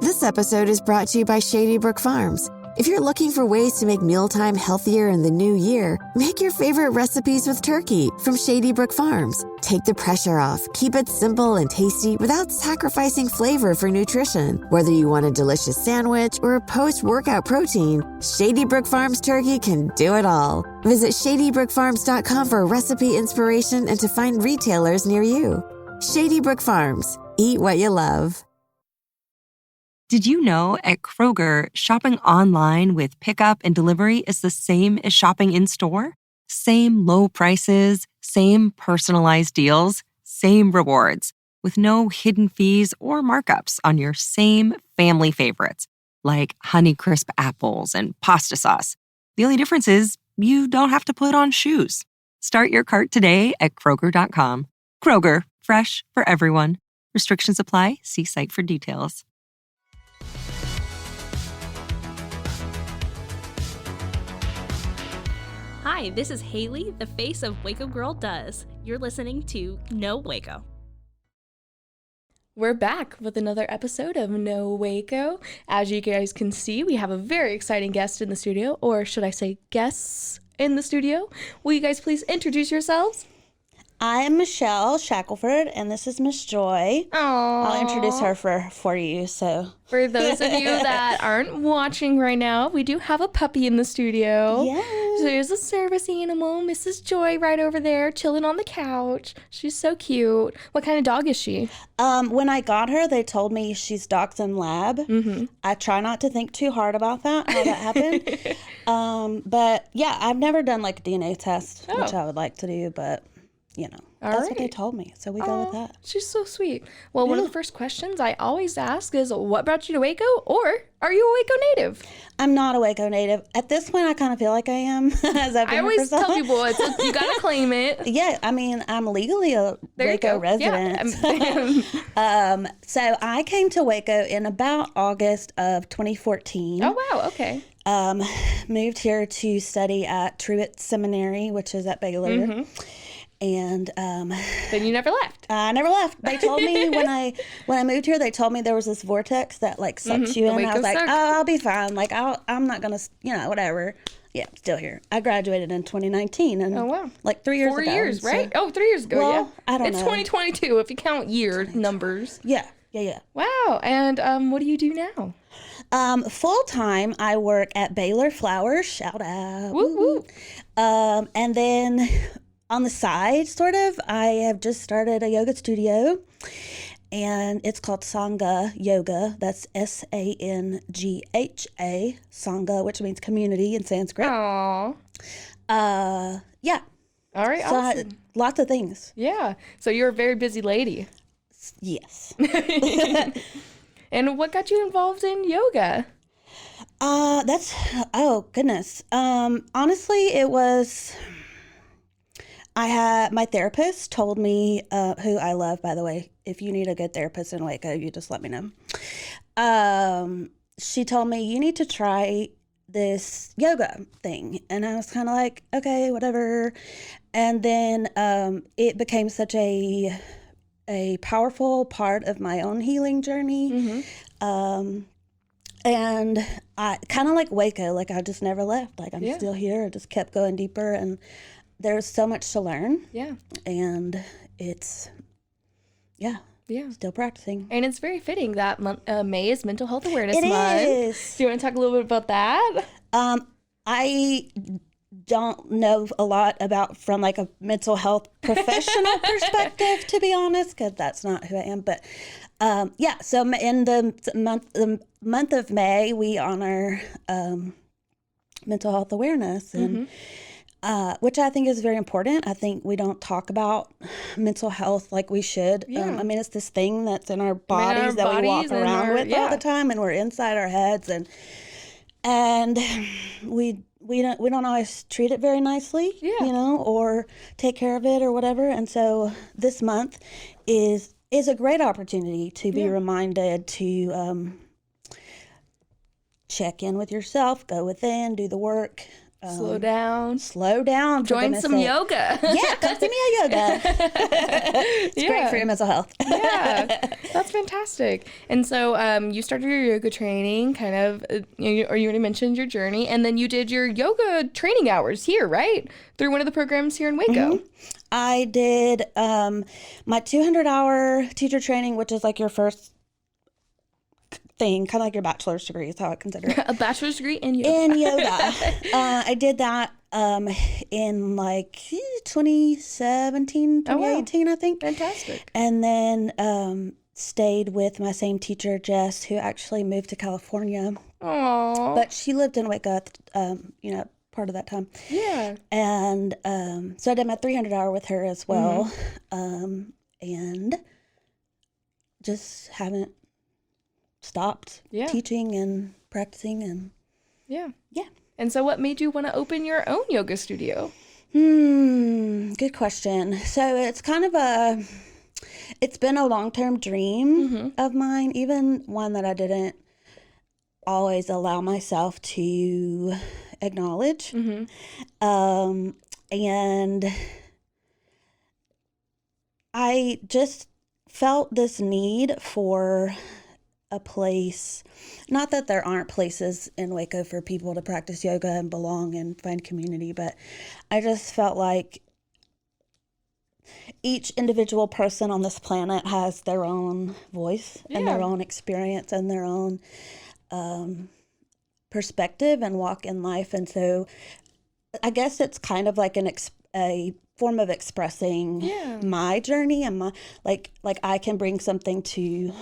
This episode is brought to you by Shady Brook Farms. If you're looking for ways to make mealtime healthier in the new year, make your favorite recipes with turkey from Shady Brook Farms. Take the pressure off, keep it simple and tasty without sacrificing flavor for nutrition. Whether you want a delicious sandwich or a post-workout protein, Shady Brook Farms turkey can do it all. Visit shadybrookfarms.com for recipe inspiration and to find retailers near you. Shady Brook Farms. Eat what you love. Did you know at Kroger, shopping online with pickup and delivery is the same as shopping in-store? Same low prices, same personalized deals, same rewards, with no hidden fees or markups on your same family favorites, like Honeycrisp apples and pasta sauce. The only difference is you don't have to put on shoes. Start your cart today at Kroger.com. Kroger, fresh for everyone. Restrictions apply. See site for details. Hi, this is Haley, the face of Waco Girl Does. You're listening to No Waco. We're back with another episode of No Waco. As you guys can see, we have a very exciting guest in the studio, or should I say guests in the studio. Will you guys please introduce yourselves? I'm Michelle Shackelford, and this is Miss Joy. Aww. I'll introduce her for you. So, for those of you that aren't watching right now, we do have a puppy in the studio. Yes. So there's a service animal, Mrs. Joy, right over there, chilling on the couch. She's so cute. What kind of dog is she? When I got her, they told me she's Dachshund Lab. Mm-hmm. I try not to think too hard about how that happened. But yeah, I've never done like a DNA test, which I would like to do, but you know, that's what they told me. So we go with that. She's so sweet. Well, one of the first questions I always ask is, what brought you to Waco? Or are you a Waco native? I'm not a Waco native. At this point, I kind of feel like I am. I always tell people, you got to claim it. Yeah, I mean, I'm legally a Waco resident. Yeah. So I came to Waco in about August of 2014. Oh, wow. Okay. Moved here to study at Truett Seminary, which is at Baylor. Mm-hmm. And then you never left. I never left. They told me when I moved here, they told me there was this vortex that like sucks you in. I was like, I'll be fine. Like I'm not gonna, whatever. Yeah, still here. I graduated in 2019, and like 3 years ago. 4 years, right? Oh, 3 years ago. Well, yeah, I don't know. It's 2022 if you count year numbers. Yeah. Wow. And what do you do now? Full time, I work at Baylor Flowers. Shout out. Woo woo. And then on the side, sort of, I have just started a yoga studio, and it's called Sangha Yoga. That's Sangha, Sangha, which means community in Sanskrit. Aww. Yeah. All right, so awesome. Lots of things. Yeah. So you're a very busy lady. Yes. And what got you involved in yoga? Oh, goodness. Honestly, it was... my therapist told me, who I love, by the way. If you need a good therapist in Waco, you just let me know. She told me, you need to try this yoga thing. And I was kind of like, okay, whatever. And then it became such a powerful part of my own healing journey. Mm-hmm. And I kind of like Waco, like I just never left. Like I'm still here. I just kept going deeper, and there's so much to learn. Yeah. And it's, still practicing. And it's very fitting that May is Mental Health Awareness Month. It is. Do you want to talk a little bit about that? I don't know a lot about from like a mental health professional perspective, to be honest, because that's not who I am. But so in the month of May, we honor mental health awareness, and which I think is very important. I think we don't talk about mental health like we should. I mean, it's this thing that's in our bodies that we walk around with all the time, and we're inside our heads, and we don't always treat it very nicely, or take care of it or whatever. And so this month is a great opportunity to be reminded to check in with yourself, go within, do the work, Slow down. Join some yoga. Yeah, come see me at yoga. It's great for your mental health. Yeah, that's fantastic. And so you started your yoga training, kind of, or you already mentioned your journey, and then you did your yoga training hours here, right? Through one of the programs here in Waco. I did my 200-hour teacher training, which is like your first thing, kind of like your bachelor's degree is how I consider it. A bachelor's degree in yoga. I did that in like 2017, 2018, I think. Fantastic. And then stayed with my same teacher, Jess, who actually moved to California. Aww. But she lived in Waco, part of that time. Yeah. And so I did my 300-hour with her as well. And just haven't stopped teaching and practicing and yeah. And so what made you want to open your own yoga studio? Good question. So it's kind of it's been a long-term dream of mine, even one that I didn't always allow myself to acknowledge. And I just felt this need for a place, not that there aren't places in Waco for people to practice yoga and belong and find community, but I just felt like each individual person on this planet has their own voice and their own experience and their own perspective and walk in life. And so I guess it's kind of like a form of expressing my journey and my like I can bring something to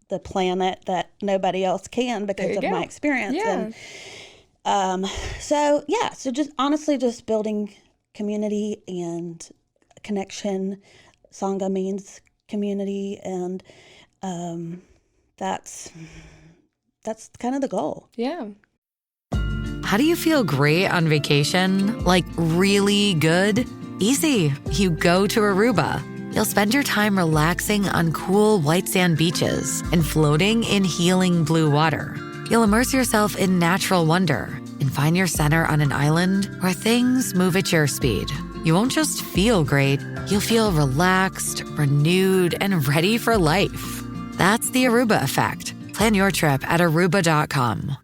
the planet that nobody else can because of my experience. And so just honestly just building community and connection. Sangha means community, and that's kind of the goal. Yeah. How do you feel great on vacation? Like really good? Easy. You go to Aruba. You'll spend your time relaxing on cool white sand beaches and floating in healing blue water. You'll immerse yourself in natural wonder and find your center on an island where things move at your speed. You won't just feel great, you'll feel relaxed, renewed, and ready for life. That's the Aruba effect. Plan your trip at Aruba.com.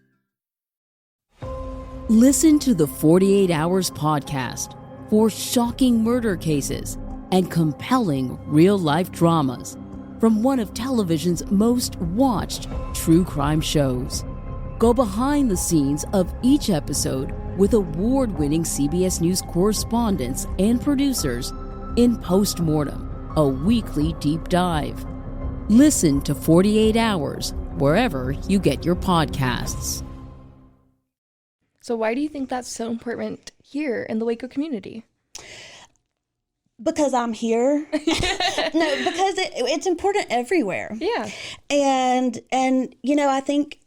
Listen to the 48 Hours podcast for shocking murder cases and compelling real-life dramas from one of television's most watched true crime shows. Go behind the scenes of each episode with award-winning CBS News correspondents and producers in Postmortem, a weekly deep dive. Listen to 48 Hours wherever you get your podcasts. So why do you think that's so important here in the Waco community? Because I'm here. No, because it's important everywhere. Yeah. And I think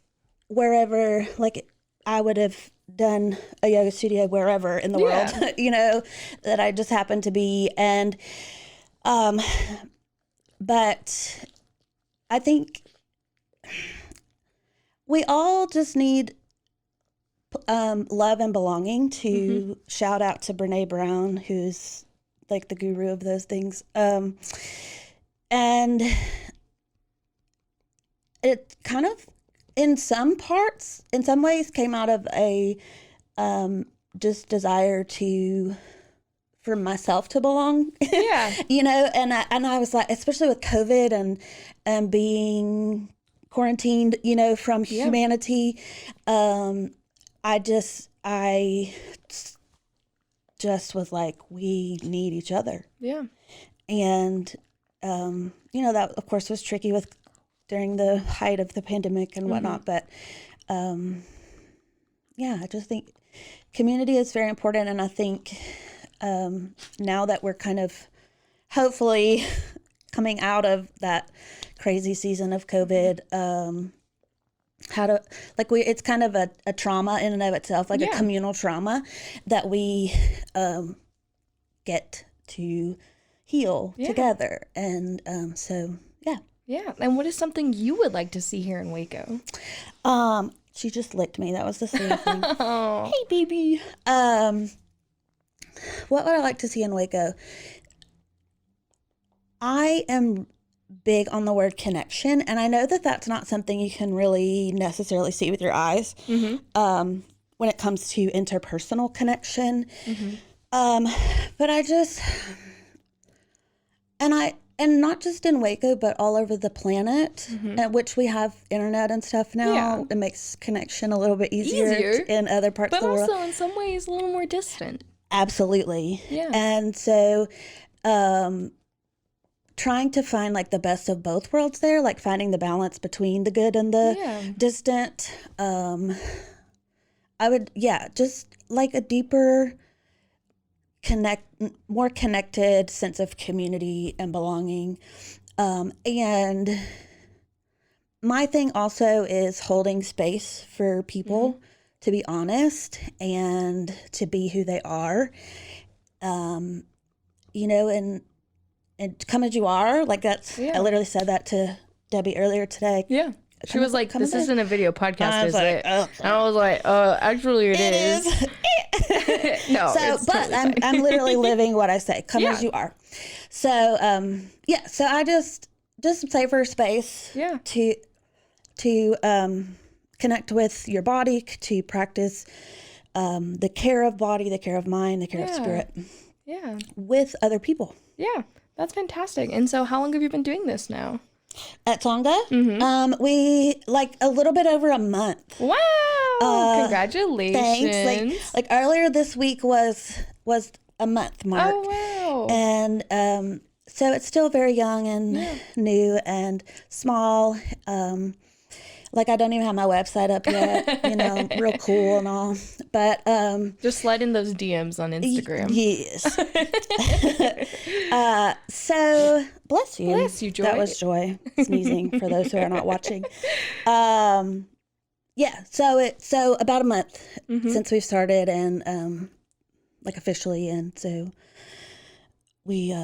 wherever, like I would have done a yoga studio wherever in the world, that I just happened to be. And, but I think we all just need love and belonging to shout out to Brene Brown, who's like the guru of those things. And it kind of, in some ways came out of a just desire for myself to belong. Yeah. And I was like, especially with COVID and being quarantined, from humanity, I just was like, we need each other. Yeah. And, that of course was tricky during the height of the pandemic and whatnot. But, I just think community is very important. And I think, now that we're kind of hopefully coming out of that crazy season of COVID, it's kind of a trauma in and of itself, like a communal trauma that we get to heal together. And Yeah. And what is something you would like to see here in Waco? She just licked me. That was the same thing. Oh. Hey, baby. What would I like to see in Waco? I am big on the word connection, and I know that that's not something you can really necessarily see with your eyes when it comes to interpersonal connection. But I just, and not just in Waco, but all over the planet, at which we have internet and stuff now. Yeah. It makes connection a little bit easier in other parts of the world. But also in some ways a little more distant. Absolutely. Yeah. And so trying to find like the best of both worlds there, like finding the balance between the good and the distant. I would, just like a deeper more connected sense of community and belonging. And my thing also is holding space for people to be honest and to be who they are. You know, and come as you are, like that's, I literally said that to Debbie earlier today. Yeah. She was like, this isn't a video podcast, is it? Oh. And I was like, actually it is. No, so, it's but totally I'm literally living what I say. Come as you are. So, so I just save her space to connect with your body, to practice the care of body, the care of mind, the care of spirit with other people. Yeah, that's fantastic. And so how long have you been doing this now? At Sangha? We, like, a little bit over a month. Wow! Congratulations. Thanks. Like earlier this week was a month mark. Oh, wow. And so it's still very young and new and small. Like, I don't even have my website up yet, you know, real cool and all. But just slide in those DMs on Instagram. Yes. So bless you. Bless you, Joy. That was Joy sneezing for those who are not watching. So about a month since we've started and like officially, and so we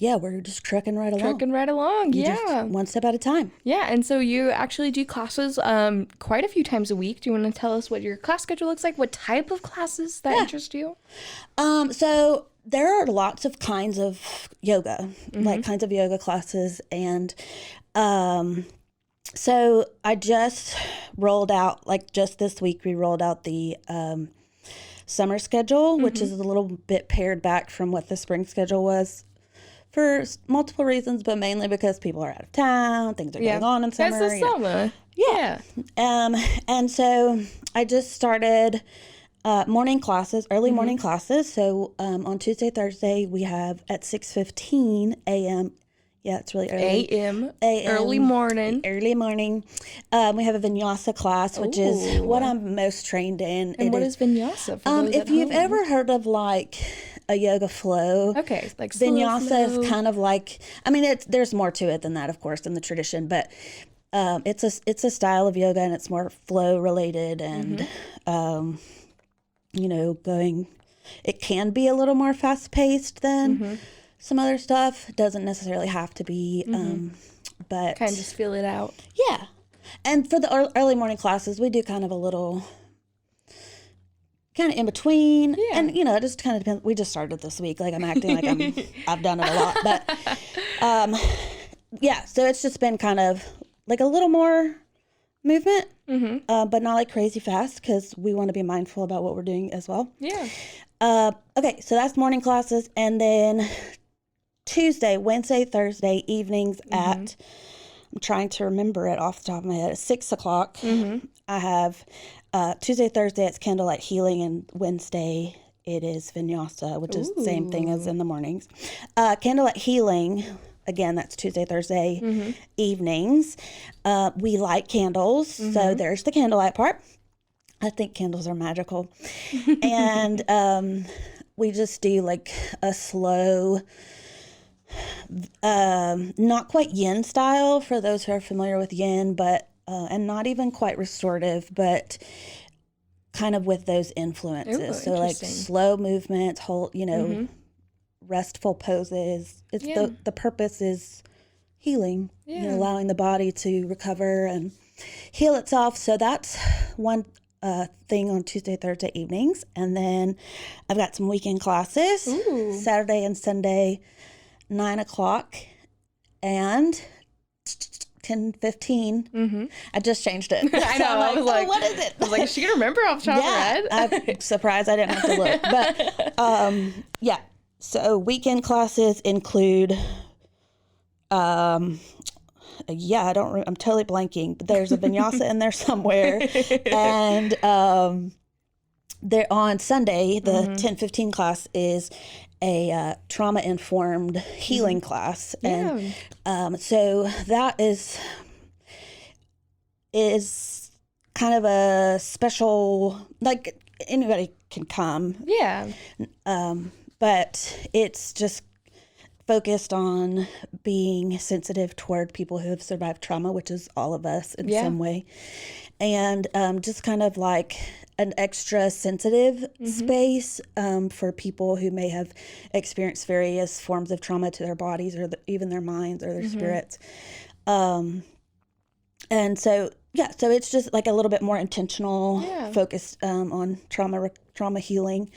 we're just trucking right along. Just one step at a time. Yeah, and so you actually do classes quite a few times a week. Do you want to tell us what your class schedule looks like? What type of classes that interest you? So there are lots of kinds of yoga, like kinds of yoga classes. And so I just rolled out, like just this week, we rolled out the summer schedule, which is a little bit pared back from what the spring schedule was. For multiple reasons, but mainly because people are out of town, things are going on in summer. It's the summer. Yeah. And so I just started morning classes, early morning classes. So on Tuesday, Thursday, we have at 6:15 a.m. Yeah, it's really early. A.M. Early morning. Early morning. We have a vinyasa class, which is what I'm most trained in. And what is vinyasa for those if you've ever heard of like a yoga flow. Okay, like vinyasa is kind of like, I mean, there's more to it than that, of course, in the tradition, but it's a style of yoga and it's more flow related and, you know, it can be a little more fast paced than some other stuff. It doesn't necessarily have to be, but kind of just feel it out. Yeah. And for the early morning classes, we do kind of a little kind of in between. Yeah. And, you know, it just kind of depends. We just started this week. Like, I'm acting like I've done it a lot. But, so it's just been kind of like a little more movement, but not like crazy fast because we want to be mindful about what we're doing as well. Yeah. Okay, so that's morning classes. And then Tuesday, Wednesday, Thursday evenings at, I'm trying to remember it off the top of my head, at 6 o'clock. I have Tuesday, Thursday, it's candlelight healing, and Wednesday it is vinyasa, which is the same thing as in the mornings. Candlelight healing, again, that's Tuesday, Thursday evenings. We light candles, so there's the candlelight part. I think candles are magical. And we just do like a slow, not quite yin style for those who are familiar with yin, but and not even quite restorative, but kind of with those influences. Ooh, so like slow movements, whole, you know, restful poses. It's the purpose is healing, Yeah. allowing the body to recover and heal itself. So that's one thing on Tuesday, Thursday evenings. And then I've got some weekend classes, Saturday and Sunday, 9 o'clock and 10:15. Mm-hmm. I just changed it. I know. I was like, what is it? I was like, is she gonna remember off the top of her head? I'm surprised I didn't have to look. But yeah. So weekend classes include I'm totally blanking, but there's a vinyasa in there somewhere. And there on Sunday, the 10:15 class is a trauma-informed healing class. And so that is kind of a special, like anybody can come. Yeah. But it's just focused on being sensitive toward people who have survived trauma, which is all of us in some way. And just kind of like an extra sensitive space for people who may have experienced various forms of trauma to their bodies or even their minds or their spirits. And so, so it's just like a little bit more intentional, focused on trauma healing.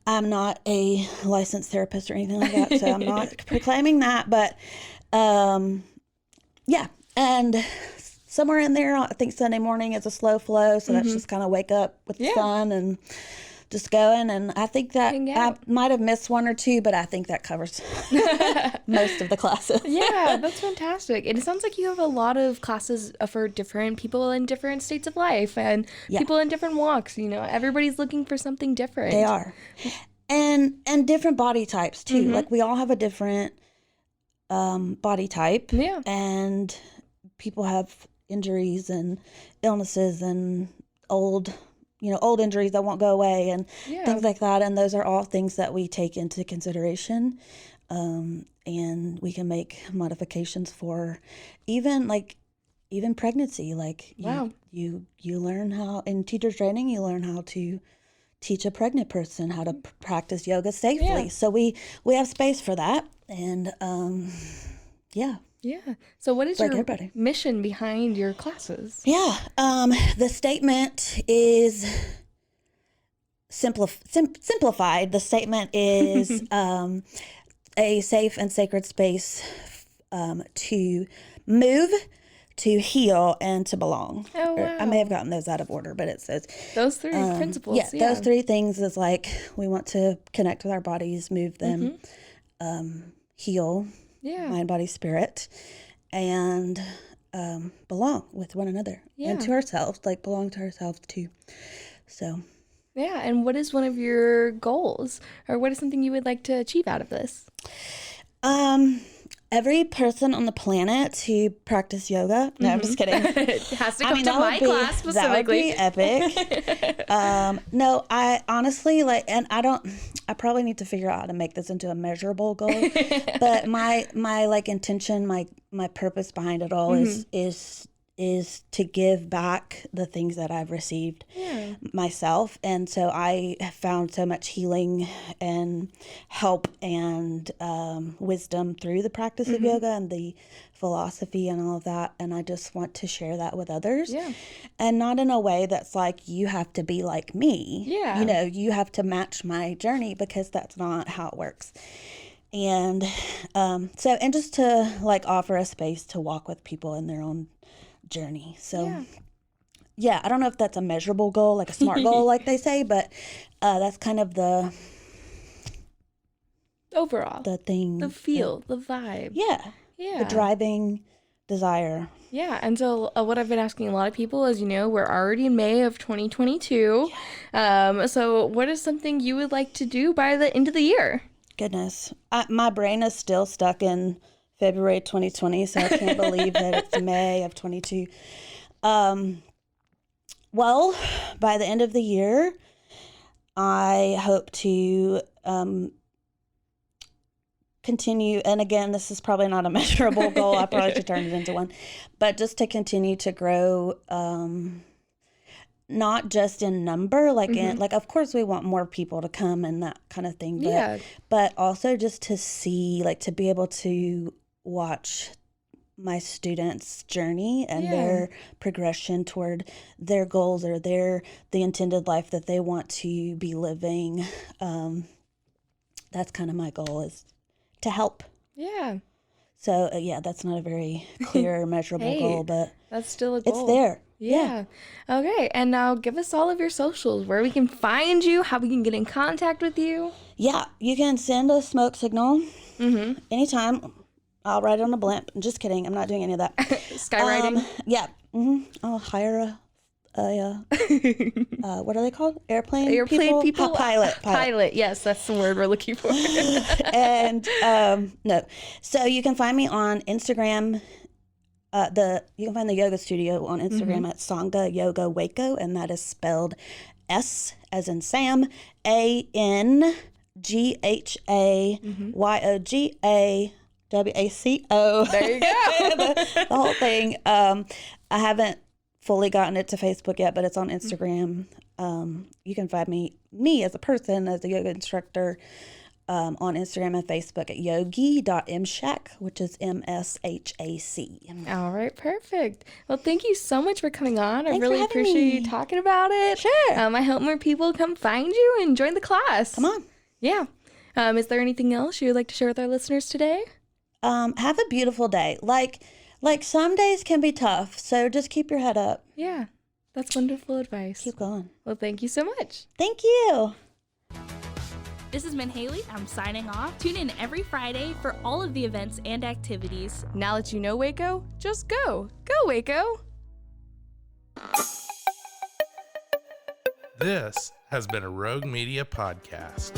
I'm not a licensed therapist or anything like that, so I'm not proclaiming that. But, and somewhere in there, I think Sunday morning is a slow flow, so that's just kind of wake up with the sun and just going. And I think that I might have missed one or two, but I think that covers most of the classes. Yeah, that's fantastic. And it sounds like you have a lot of classes for different people in different states of life and people in different walks. Everybody's looking for something different. They are. And different body types too. Like we all have a different body type. Yeah. And people have injuries and illnesses and old injuries that won't go away and things like that. And those are all things that we take into consideration. And we can make modifications for even pregnancy. Like you learn how in teacher training, you learn how to teach a pregnant person how to practice yoga safely. Yeah. So we have space for that. And Yeah. So what is your mission behind your classes? Yeah. The statement is simplified. The statement is a safe and sacred space to move, to heal, and to belong. Oh, wow. I may have gotten those out of order, but it says those three principles. Yeah, those three things is like we want to connect with our bodies, move them, heal. Yeah. Mind, body, spirit, and belong with one another and to ourselves, like belong to ourselves too. So. Yeah. And what is one of your goals, or what is something you would like to achieve out of this? Every person on the planet who practice yoga. No, I'm just kidding. It has to come to my class specifically. That would be epic. No, I honestly and I probably need to figure out how to make this into a measurable goal. But my intention, my purpose behind it all is to give back the things that I've received myself. And so I have found so much healing and help and wisdom through the practice of yoga and the philosophy and all of that. And I just want to share that with others. Yeah. And not in a way that's like, you have to be like me. Yeah. You have to match my journey, because that's not how it works. And and just to offer a space to walk with people in their own journey. So I don't know if that's a measurable goal, like a SMART goal, like they say, but that's kind of the overall, the thing, the feel, the vibe. The driving desire. Yeah. And so what I've been asking a lot of people is, we're already in May of 2022. So what is something you would like to do by the end of the year? Goodness, my brain is still stuck in February 2020, so I can't believe that it's May of 22. Well, by the end of the year, I hope to continue, and again, this is probably not a measurable goal. I probably should turn it into one, but just to continue to grow, not just in number, of course we want more people to come and that kind of thing, but also just to see, to be able to watch my students' journey and their progression toward their goals or the intended life that they want to be living. That's kind of my goal, is to help. Yeah. So that's not a very clear, measurable goal, but that's still a goal. It's there. Yeah. Okay. And now give us all of your socials, where we can find you, how we can get in contact with you. Yeah, you can send a smoke signal anytime. I'll write it on a blimp. Just kidding. I'm not doing any of that. Skywriting? Yeah. I'll hire what are they called? Airplane people? Pilot. Yes, that's the word we're looking for. And no. So you can find me on Instagram. You can find the yoga studio on Instagram at Sangha Yoga Waco, and that is spelled S as in Sam, ANGHA YOGA WACO. There you go. the whole thing. I haven't fully gotten it to Facebook yet, but it's on Instagram. You can find me as a person, as a yoga instructor, on Instagram and Facebook at yogi.mshack, which is MSHAC. All right, perfect. Well, thank you so much for coming on. Thanks I really for having appreciate me. you talking about it. Sure. I hope more people come find you and join the class. Come on. Yeah. Is there anything else you would like to share with our listeners today? Have a beautiful day. Like some days can be tough, so just keep your head up. Yeah, that's wonderful advice. Keep going. Well, thank you so much. Thank you. This has been Haley. I'm signing off. Tune in every Friday for all of the events and activities. Now that you know Waco, just go. Go, Waco. This has been a Rogue Media podcast.